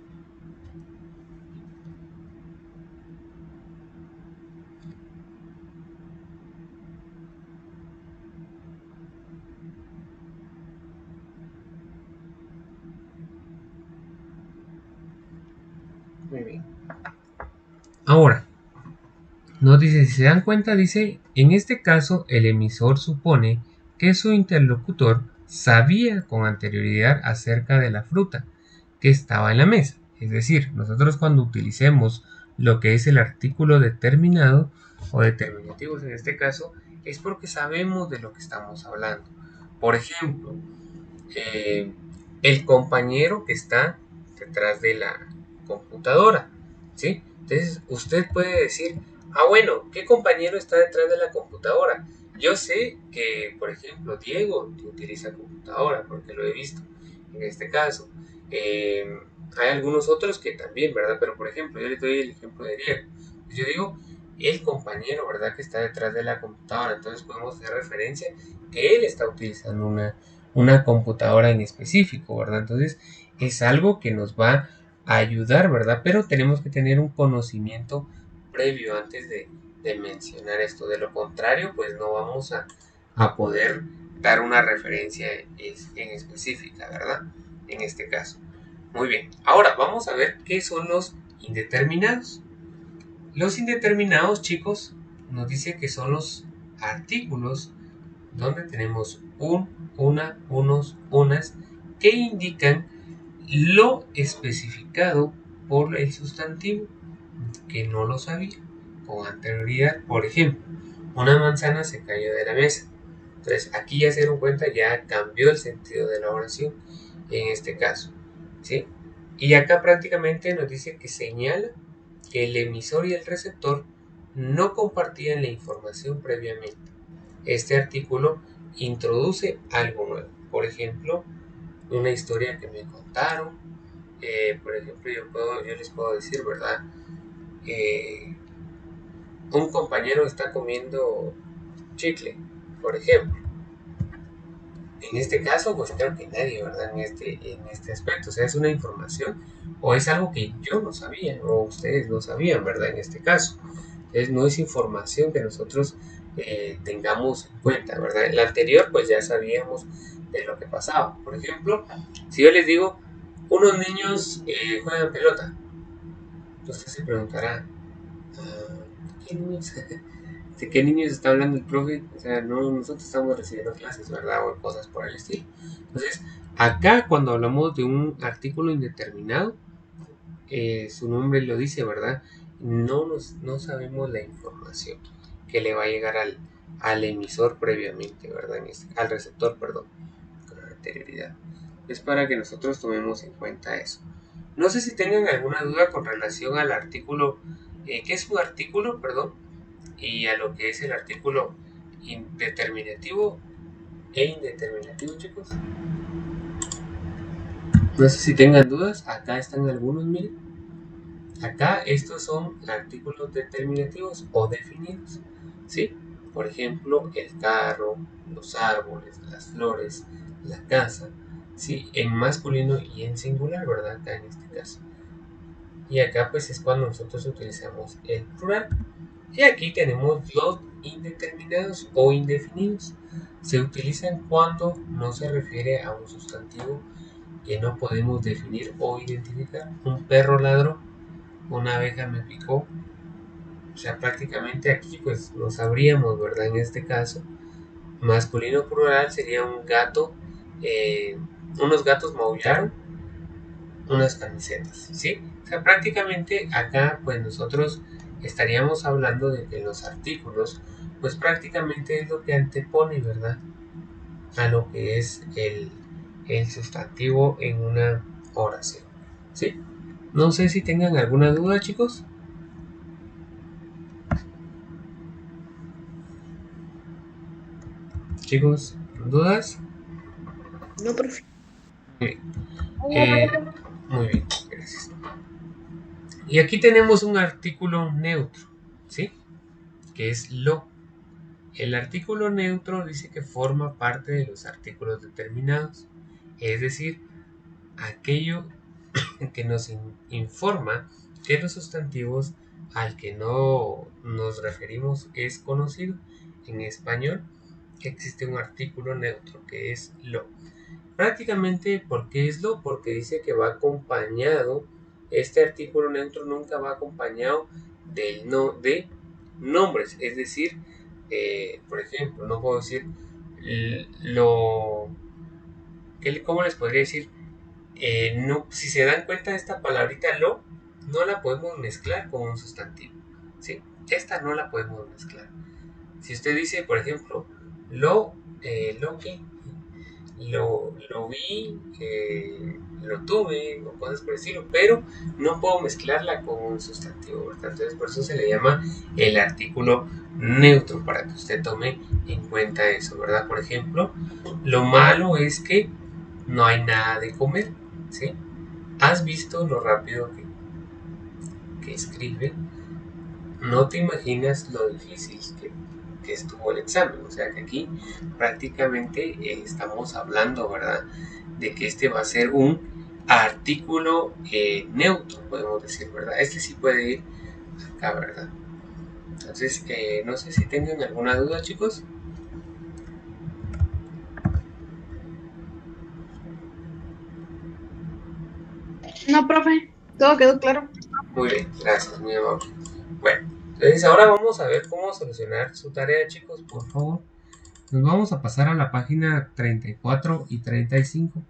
Muy bien. Ahora, nos dice, si se dan cuenta, dice, en este caso el emisor supone que su interlocutor sabía con anterioridad acerca de la fruta que estaba en la mesa. Es decir, nosotros cuando utilicemos lo que es el artículo determinado o determinativos en este caso, es porque sabemos de lo que estamos hablando. Por ejemplo, el compañero que está detrás de la computadora, ¿sí? Entonces usted puede decir, bueno, ¿qué compañero está detrás de la computadora? Yo sé que, por ejemplo, Diego utiliza computadora porque lo he visto en este caso. Hay algunos otros que también, ¿verdad? Pero, por ejemplo, yo le doy el ejemplo de Diego. Yo digo, el compañero, ¿verdad? Que está detrás de la computadora. Entonces podemos hacer referencia que él está utilizando una computadora en específico, ¿verdad? Entonces es algo que nos va a ayudar, ¿verdad? Pero tenemos que tener un conocimiento previo antes de mencionar esto. De lo contrario, pues no vamos a poder dar una referencia en específica, ¿verdad? En este caso. Muy bien. Ahora vamos a ver qué son los indeterminados. Los indeterminados, chicos, nos dice que son los artículos donde tenemos un, una, unos, unas, que indican lo especificado por el sustantivo, que no lo sabía con anterioridad. Por ejemplo, una manzana se cayó de la mesa. Entonces, aquí ya se dieron cuenta, ya cambió el sentido de la oración en este caso, ¿sí? Y acá prácticamente nos dice que señala que el emisor y el receptor no compartían la información previamente. Este artículo introduce algo nuevo. Por ejemplo, una historia que me contaron. Por ejemplo, yo les puedo decir, ¿verdad? Un compañero está comiendo chicle, por ejemplo. En este caso, pues creo que nadie, ¿verdad? En este aspecto. O sea, es una información o es algo que yo no sabía o ustedes no sabían, ¿verdad? En este caso. Entonces, no es información que nosotros tengamos en cuenta, ¿verdad? En la anterior, pues ya sabíamos de lo que pasaba. Por ejemplo, si yo les digo, unos niños juegan pelota, usted se preguntará, ¿qué niños? ¿De qué niños está hablando el profe? O sea, no, nosotros estamos recibiendo clases, ¿verdad? O cosas por el estilo. Entonces, acá cuando hablamos de un artículo indeterminado, su nombre lo dice, ¿verdad? No sabemos la información que le va a llegar al emisor previamente, ¿verdad? Al receptor, perdón, con anterioridad. Es para que nosotros tomemos en cuenta eso. No sé si tengan alguna duda con relación al artículo, ¿qué es un artículo? Perdón, y a lo que es el artículo determinativo e indeterminativo, chicos. No sé si tengan dudas, acá están algunos, miren. Acá estos son artículos determinativos o definidos, ¿sí? Por ejemplo, el carro, los árboles, las flores, la casa, ¿sí? En masculino y en singular, ¿verdad? Acá en este caso. Y acá pues es cuando nosotros utilizamos el plural. Y aquí tenemos los indeterminados o indefinidos. Se utilizan cuando no se refiere a un sustantivo que no podemos definir o identificar. Un perro ladró, una abeja me picó. O sea, prácticamente aquí pues lo sabríamos, ¿verdad? En este caso, masculino plural sería un gato, unos gatos maullaron, unas camisetas, ¿sí? O sea, prácticamente acá pues nosotros estaríamos hablando de que los artículos pues prácticamente es lo que antepone, ¿verdad? A lo que es el sustantivo en una oración, ¿sí? No sé si tengan alguna duda, chicos. Chicos, ¿dudas? No, profe. Muy bien, gracias. Y aquí tenemos un artículo neutro, ¿sí? Que es lo. El artículo neutro dice que forma parte de los artículos determinados, es decir, aquello que nos informa que los sustantivos al que no nos referimos es conocido. En español existe un artículo neutro que es lo. Prácticamente, ¿por qué es lo? Porque dice que va acompañado, este artículo neutro nunca va acompañado de nombres, es decir, por ejemplo, no puedo decir lo, ¿cómo les podría decir? No, si se dan cuenta de esta palabrita lo, no la podemos mezclar con un sustantivo, ¿sí? Esta no la podemos mezclar. Si usted dice, por ejemplo, lo que lo vi, lo tuve, o cosas por decirlo, pero no puedo mezclarla con un sustantivo, ¿verdad? Entonces, por eso se le llama el artículo neutro, para que usted tome en cuenta eso, ¿verdad? Por ejemplo, lo malo es que no hay nada de comer, ¿sí? ¿Has visto lo rápido que escribe? No te imaginas lo difícil que estuvo el examen. O sea que aquí prácticamente estamos hablando, ¿verdad? De que este va a ser un artículo neutro, podemos decir, ¿verdad? Este sí puede ir acá, ¿verdad? Entonces, no sé si tengan alguna duda, chicos. No, profe, todo quedó claro. Muy bien, gracias, muy amable. Bueno, entonces ahora vamos a ver cómo solucionar su tarea, chicos, por favor. Nos vamos a pasar a la página 34 y 35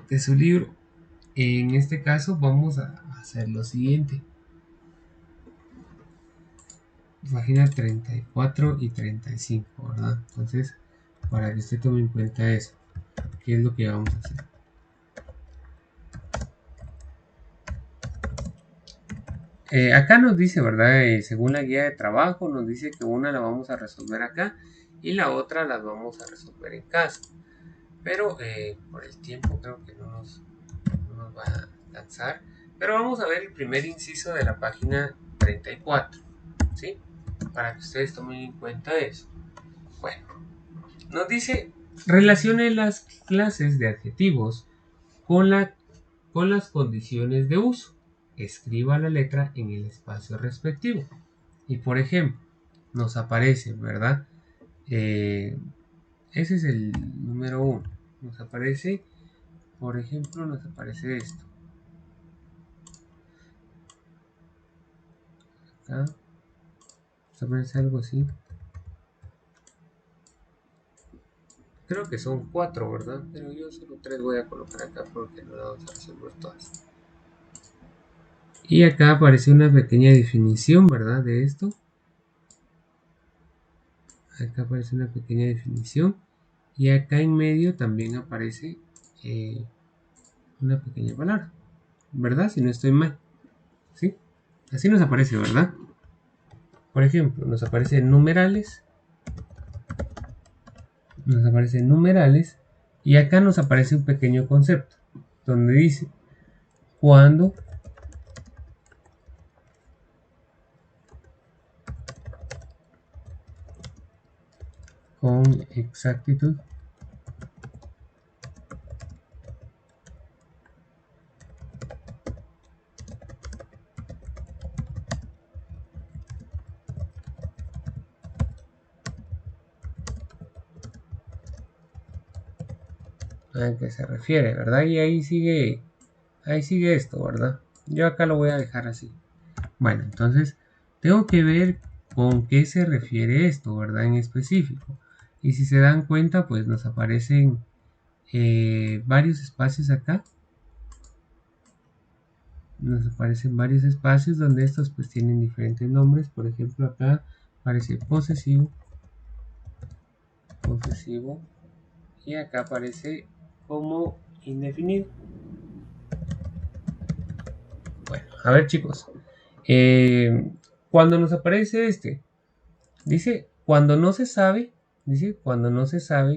de su libro. En este caso vamos a hacer lo siguiente. Página 34 y 35, ¿verdad? Entonces, para que usted tome en cuenta eso, ¿qué es lo que vamos a hacer? Acá nos dice, ¿verdad? Según la guía de trabajo, nos dice que una la vamos a resolver acá y la otra la vamos a resolver en casa. Pero por el tiempo creo que no nos va a alcanzar. Pero vamos a ver el primer inciso de la página 34, ¿sí? Para que ustedes tomen en cuenta eso. Bueno, nos dice, relacione las clases de adjetivos con las condiciones de uso. Escriba la letra en el espacio respectivo. Y por ejemplo, nos aparece, ¿verdad? Ese es el número 1. Nos aparece, por ejemplo, nos aparece esto. Acá. Nos aparece algo así. Creo que son 4, ¿verdad? Pero yo solo 3 voy a colocar acá porque no la vamos a resolver todas. Y acá aparece una pequeña definición, ¿verdad? De esto. Acá aparece una pequeña definición. Y acá en medio también aparece una pequeña palabra, ¿verdad? Si no estoy mal, ¿sí? Así nos aparece, ¿verdad? Por ejemplo, nos aparecen numerales. Y acá nos aparece un pequeño concepto donde dice cuando con exactitud a qué se refiere, ¿verdad? Y ahí sigue esto, ¿verdad? Yo acá lo voy a dejar así. Bueno, entonces tengo que ver con qué se refiere esto, ¿verdad? En específico. Y si se dan cuenta, pues nos aparecen varios espacios acá. Nos aparecen varios espacios donde estos pues tienen diferentes nombres. Por ejemplo, acá aparece posesivo. Y acá aparece como indefinido. Bueno, a ver chicos. Cuando nos aparece dice cuando no se sabe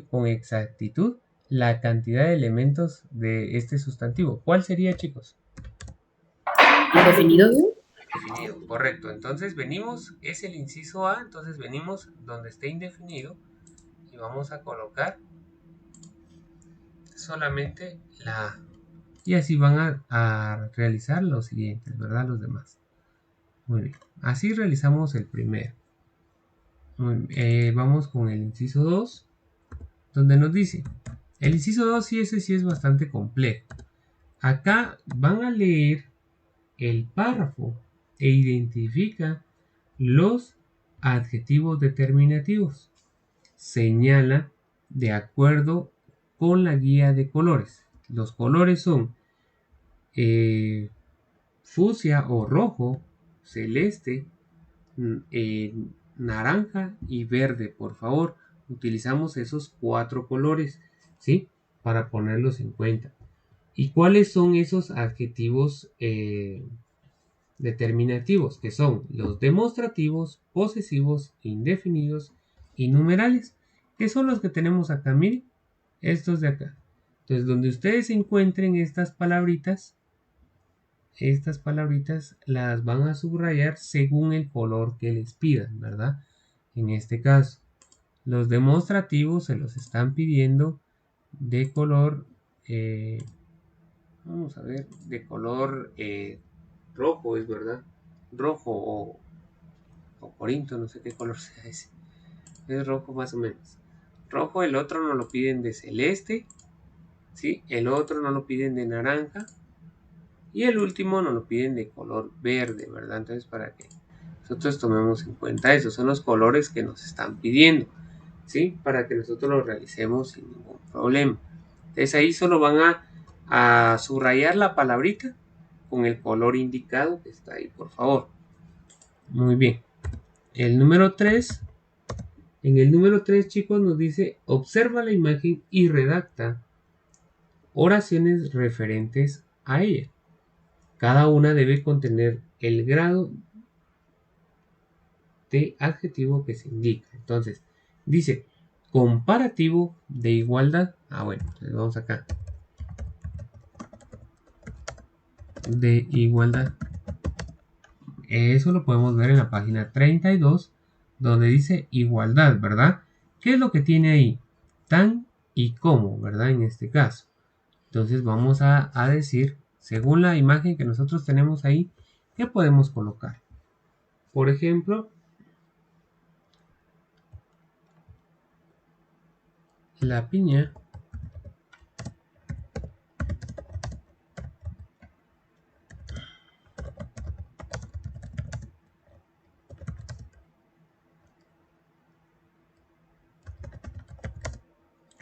con exactitud la cantidad de elementos de este sustantivo. ¿Cuál sería, chicos? ¿Indefinido? Indefinido, correcto. Entonces venimos, es el inciso A, entonces venimos donde esté indefinido y vamos a colocar solamente la A. Y así van a realizar los siguientes, ¿verdad? Los demás. Muy bien. Así realizamos el primero. Vamos con el inciso 2, donde nos dice, el inciso 2 sí, ese sí es bastante complejo. Acá van a leer el párrafo e identifica los adjetivos determinativos. Señala de acuerdo con la guía de colores. Los colores son fucsia o rojo, celeste, naranja y verde. Por favor, utilizamos esos 4 colores, ¿sí? Para ponerlos en cuenta. ¿Y cuáles son esos adjetivos determinativos? Que son los demostrativos, posesivos, indefinidos y numerales, que son los que tenemos acá. Miren, estos de acá. Entonces, donde ustedes encuentren estas palabritas las van a subrayar según el color que les pidan, ¿verdad? En este caso, los demostrativos se los están pidiendo de color, vamos a ver, de color rojo, es verdad, rojo o corinto, no sé qué color sea ese, es rojo más o menos. Rojo, el otro nos lo piden de celeste, ¿sí? El otro nos lo piden de naranja. Y el último nos lo piden de color verde, ¿verdad? Entonces, para que nosotros tomemos en cuenta eso, son los colores que nos están pidiendo, ¿sí? Para que nosotros lo realicemos sin ningún problema. Entonces, ahí solo van a subrayar la palabrita con el color indicado que está ahí, por favor. Muy bien. El número 3. En el número 3, chicos, nos dice, observa la imagen y redacta oraciones referentes a ella. Cada una debe contener el grado de adjetivo que se indica. Entonces, dice comparativo de igualdad. Bueno, entonces vamos acá. De igualdad. Eso lo podemos ver en la página 32, donde dice igualdad, ¿verdad? ¿Qué es lo que tiene ahí? Tan y como, ¿verdad? En este caso. Entonces vamos a decir, según la imagen que nosotros tenemos ahí, ¿qué podemos colocar? Por ejemplo, la piña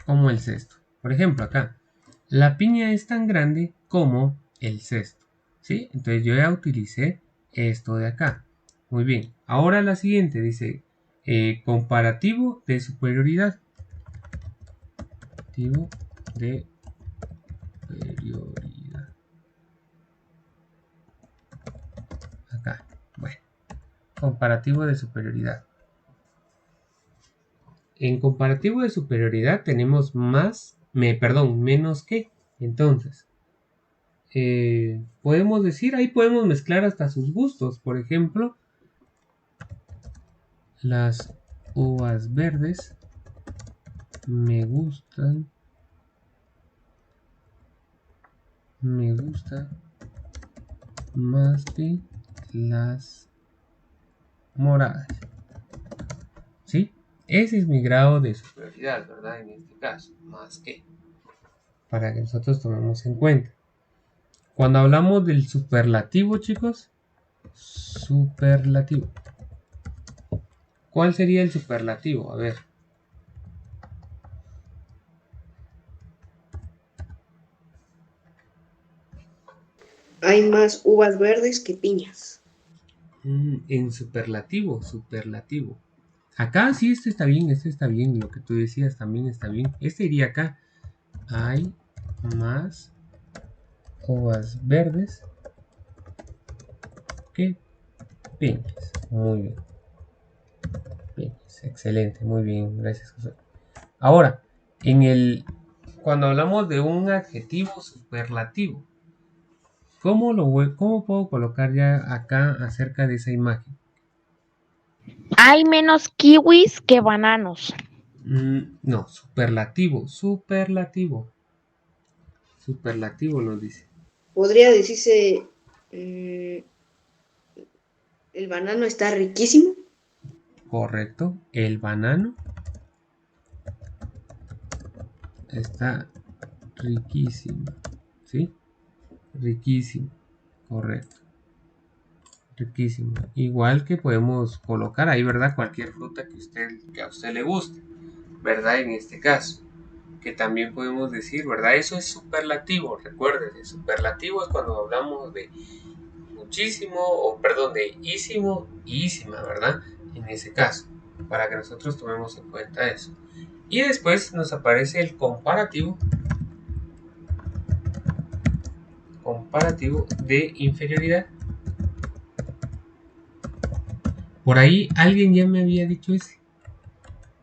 como el cesto. Por ejemplo, acá, la piña es tan grande como el cesto, ¿sí? Entonces yo ya utilicé esto de acá. Muy bien. Ahora la siguiente dice, comparativo de superioridad. Comparativo de superioridad. Acá, bueno, comparativo de superioridad. En comparativo de superioridad tenemos menos que. Entonces, podemos decir, ahí podemos mezclar hasta sus gustos. Por ejemplo, las uvas verdes me gustan más que las moradas. ¿Sí? Ese es mi grado de superioridad, ¿verdad? En este caso, más que. Para que nosotros tomemos en cuenta. Cuando hablamos del superlativo, chicos, superlativo. ¿Cuál sería el superlativo? A ver. Hay más uvas verdes que piñas. En superlativo. Acá sí, este está bien. Lo que tú decías también está bien. Este iría acá. Hay más uvas verdes que piñas. Muy bien. Piñas. Excelente. Muy bien. Gracias, José. Ahora, cuando hablamos de un adjetivo superlativo, ¿cómo puedo colocar ya acá acerca de esa imagen? Hay menos kiwis que bananos. No, superlativo nos dice. Podría decirse, el banano está riquísimo. Correcto, el banano está riquísimo, ¿sí? Riquísimo, correcto. Riquísimo. Igual que podemos colocar ahí, ¿verdad? Cualquier fruta que a usted le guste, ¿verdad? En este caso, que también podemos decir, ¿verdad? Eso es superlativo, recuerden, superlativo es cuando hablamos de muchísimo, de ísimo y ísima, ¿verdad? En ese caso, para que nosotros tomemos en cuenta eso. Y después nos aparece el comparativo de inferioridad. Por ahí alguien ya me había dicho ese.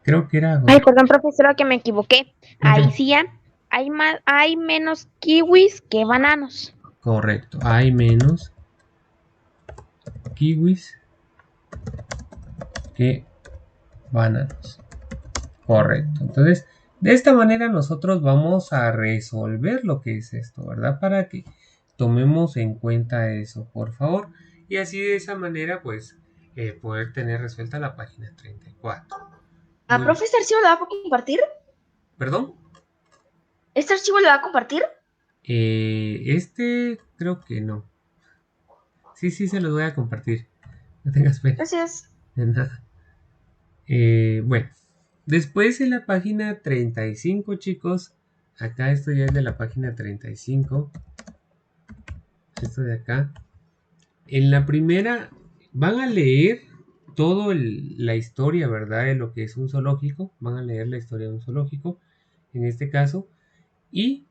Creo que era... Ay, perdón, profesora, que me equivoqué. Ahí sí ya. Hay menos kiwis que bananos. Correcto. Hay menos kiwis que bananos. Correcto. Entonces, de esta manera nosotros vamos a resolver lo que es esto, ¿verdad? Para que tomemos en cuenta eso, por favor. Y así de esa manera, pues, poder tener resuelta la página 34. ¿Profe, este archivo lo va a compartir? ¿Perdón? ¿Este archivo lo va a compartir? Creo que no. Sí, se los voy a compartir. No tengas pena. Gracias. De nada. Bueno, después en la página 35, chicos. Acá esto ya es de la página 35. Esto de acá. En la primera van a leer toda la historia, ¿verdad? De lo que es un zoológico. Van a leer la historia de un zoológico. En este caso. Y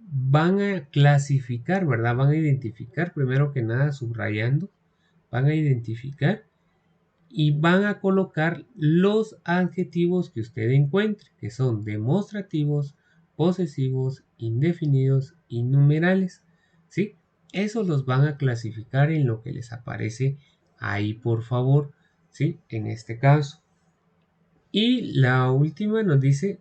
van a clasificar, ¿verdad? Van a identificar, primero que nada, subrayando. Van a identificar y van a colocar los adjetivos que usted encuentre, que son demostrativos, posesivos, indefinidos y numerales, ¿sí? Esos los van a clasificar en lo que les aparece ahí, por favor, ¿sí? En este caso. Y la última nos dice,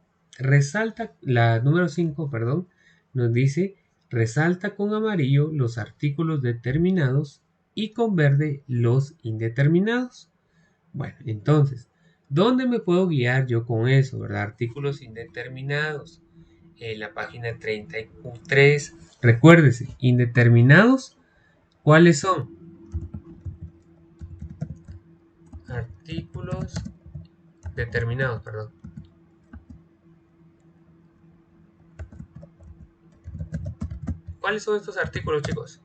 la número 5, perdón, nos dice, resalta con amarillo los artículos determinados y con verde los indeterminados. Bueno, entonces, ¿dónde me puedo guiar yo con eso, verdad? Artículos indeterminados. En la página 33. Recuérdese, indeterminados, ¿cuáles son? Artículos determinados, perdón. ¿Cuáles son estos artículos, chicos?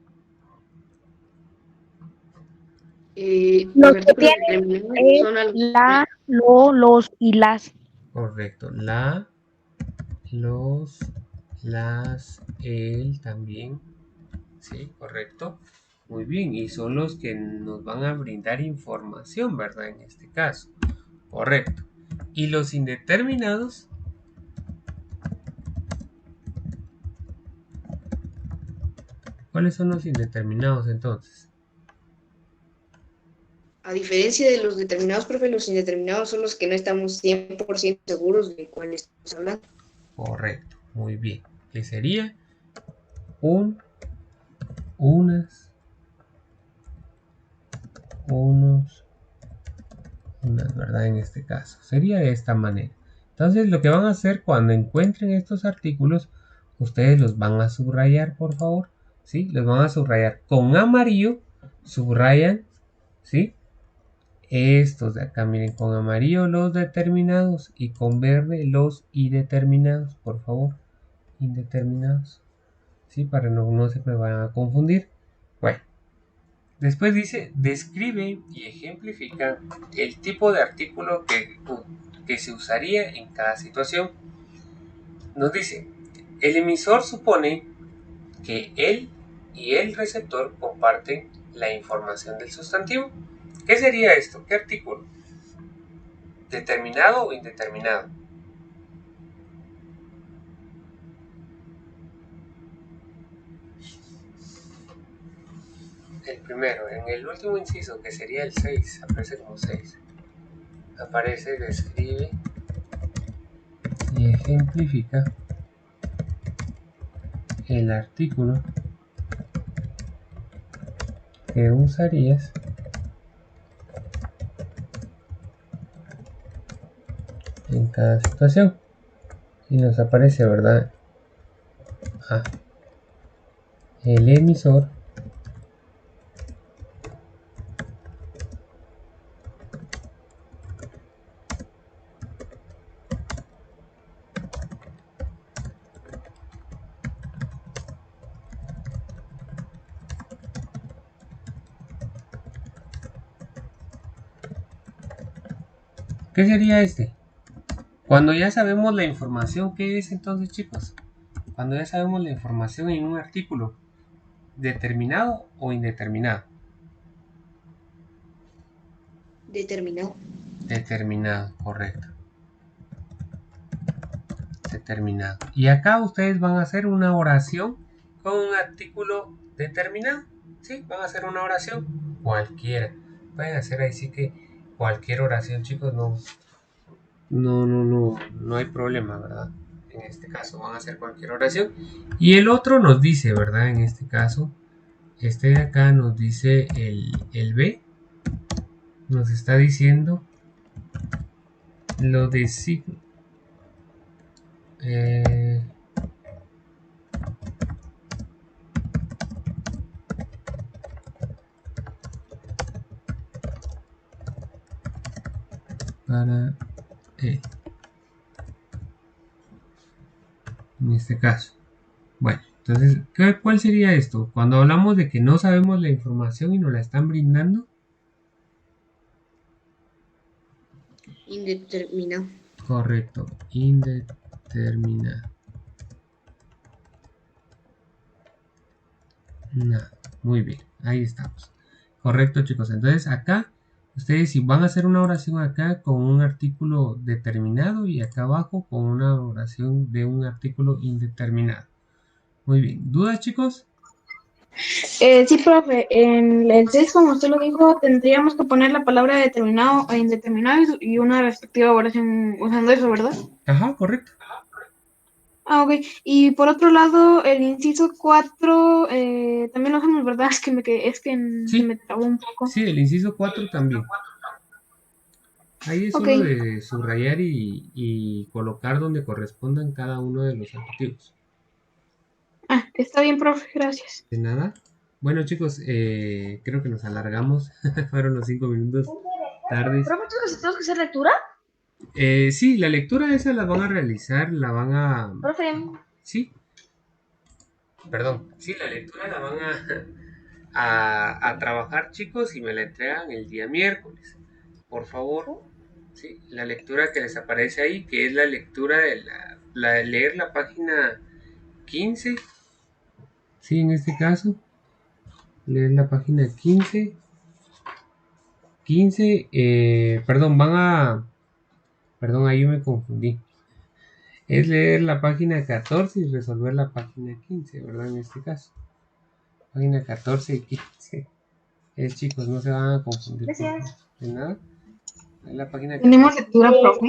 Los los que artículos tienen determinados son algo. La, lo, los y las. Correcto. La, los, las, el también. Sí, correcto. Muy bien. Y son los que nos van a brindar información, ¿verdad? En este caso. Correcto. Y los indeterminados. ¿Cuáles son los indeterminados entonces? A diferencia de los determinados, profe, los indeterminados son los que no estamos 100% seguros de cuáles estamos hablando. Correcto. Muy bien. ¿Qué sería? Unas, unos, unas, ¿verdad? En este caso. Sería de esta manera. Entonces, lo que van a hacer cuando encuentren estos artículos, ustedes los van a subrayar, por favor. ¿Sí? Los van a subrayar con amarillo. Subrayan, ¿sí? Estos de acá, miren, con amarillo los determinados y con verde los indeterminados, por favor. Indeterminados. ¿Sí? Para no se me vayan a confundir. Bueno. Después dice, describe y ejemplifica el tipo de artículo que se usaría en cada situación. Nos dice, el emisor supone que él y el receptor comparten la información del sustantivo. ¿Qué sería esto? ¿Qué artículo? ¿Determinado o indeterminado? El primero, en el último inciso, que sería el 6, aparece como 6. Aparece, describe y ejemplifica el artículo que usarías en cada situación. Y nos aparece, ¿verdad? El emisor ¿qué sería este? Cuando ya sabemos la información, ¿qué es entonces, chicos? Cuando ya sabemos la información en un artículo, ¿determinado o indeterminado? Determinado. Determinado, correcto. Determinado. Y acá ustedes van a hacer una oración con un artículo determinado. ¿Sí? Van a hacer una oración cualquiera. Pueden hacer ahí sí que cualquier oración, chicos, no hay problema, ¿verdad? En este caso van a hacer cualquier oración. Y el otro nos dice, ¿verdad? En este caso, este de acá nos dice el B. Nos está diciendo lo de signo. Para él. En este caso. Bueno, entonces, ¿cuál sería esto? Cuando hablamos de que no sabemos la información y nos la están brindando. Indeterminado. Correcto, indeterminado. No, muy bien, ahí estamos. Correcto, chicos. Entonces acá, ustedes si van a hacer una oración acá con un artículo determinado y acá abajo con una oración de un artículo indeterminado. Muy bien. ¿Dudas, chicos? Sí, profe, en el 6, como usted lo dijo, tendríamos que poner la palabra determinado e indeterminado y una respectiva oración usando eso, ¿verdad? Ajá, correcto. Ah, ok. Y por otro lado, el inciso 4 también lo hacemos, ¿verdad? Es que Sí. se me trabó un poco. Sí, el inciso 4 también. Ahí es Ok. solo de subrayar y colocar donde correspondan cada uno de los adjetivos. Ah, está bien, profe, gracias. De nada. Bueno, chicos, creo que nos alargamos. Fueron los 5 minutos tardes. ¿Profe, tenemos que hacer lectura? Sí, la lectura esa la van a realizar, la van a... Profe, Sí. Perdón. Sí, la lectura a trabajar, chicos, y me la entregan el día miércoles. Por favor, ¿sí? La lectura que les aparece ahí, que es la lectura de leer la página 15. Sí, en este caso, leer la página 15. Perdón, ahí me confundí. Es leer la página 14 y resolver la página 15, ¿verdad? En este caso. Página 14 y 15. Chicos, no se van a confundir. Gracias. De nada. Es la página 14. ¿Tenemos lectura, profe?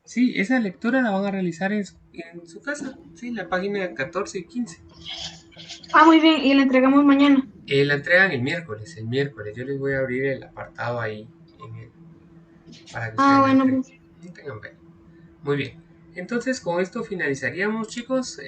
Sí, esa lectura la van a realizar en su casa. Sí, la página 14 y 15. Ah, muy bien, y la entregamos mañana. La entregan el miércoles. Yo les voy a abrir el apartado ahí para que ustedes Bueno, entreguen. pues. Tengan pena. Muy bien. Entonces, con esto finalizaríamos, chicos.